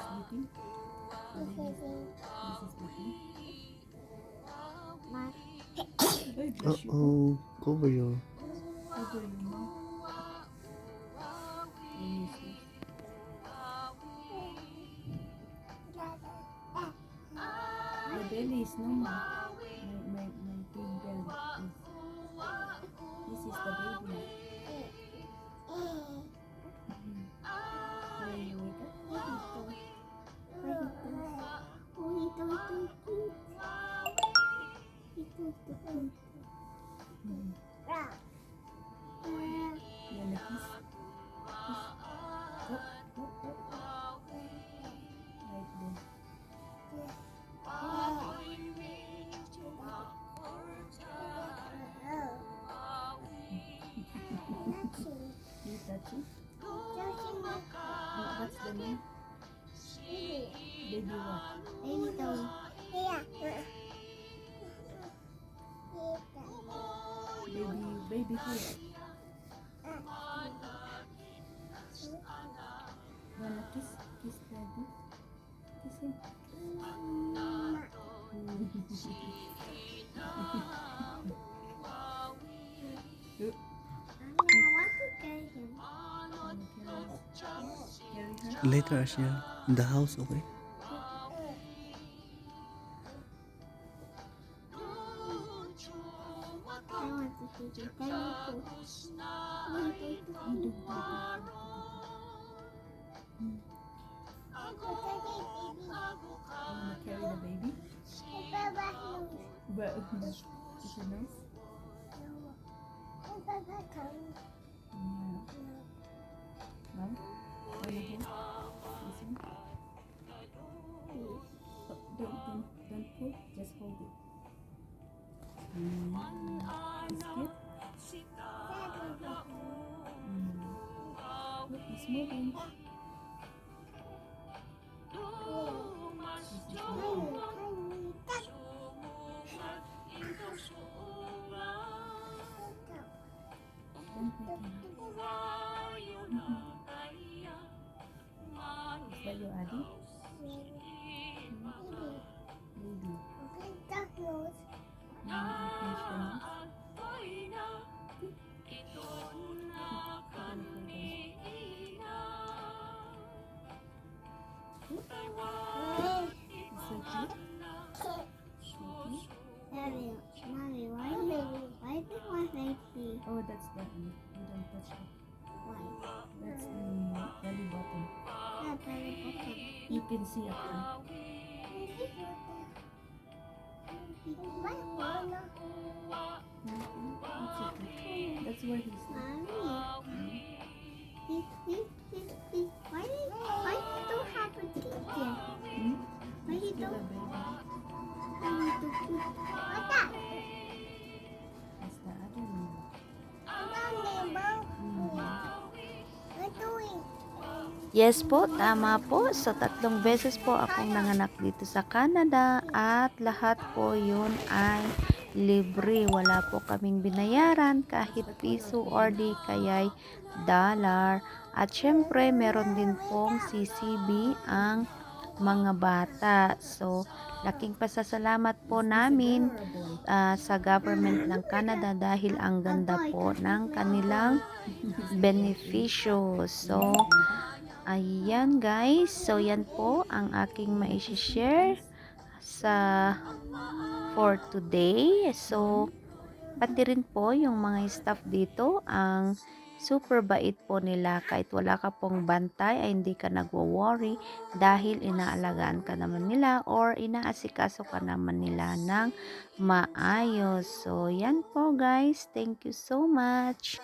sleeping? This is sleeping. Ay, bless you. Uh-oh, cover your... Cover your mouth. Yes, yes. The belly is normal. My big belly is. This is the baby. When you wake up. You wanna kiss? Kiss. Oh, oh, oh. Right there. You touching? What's the name? Baby what? Baby who? Wanna kiss? Kiss daddy? Kiss him. Carry her? Later, Asya. In the house, okay? Wanna carry the baby? But is it nice? Yeah. No? Wanna hold? Listen. Oh, don't pull. Just hold it. It's good. Look, it's moving. This is moving. Don't hurt him. Is that your Addy? Baby. Finish the nose. It's so cute. Oh, that's the you don't touch it. That's the belly button. You can see up there. It's okay. That's where he's Still a baby. That's the other one. Yes po, tama po. So, 3 beses po akong nanganak dito sa Canada at lahat po yun ay libre. Wala po kaming binayaran kahit piso or di kaya'y dollar. At syempre, meron din pong CCB ang mga bata. So, laking pasasalamat po namin sa government ng Canada dahil ang ganda po ng kanilang benepisyo. So, ayan guys, so yan po ang aking mai-share sa for today. So, pati rin po yung mga staff dito, ang super bait po nila. Kahit wala ka pong bantay ay hindi ka nagwo-worry dahil inaalagaan ka naman nila or inaasikaso ka naman nila ng maayos. So, yan po guys. Thank you so much.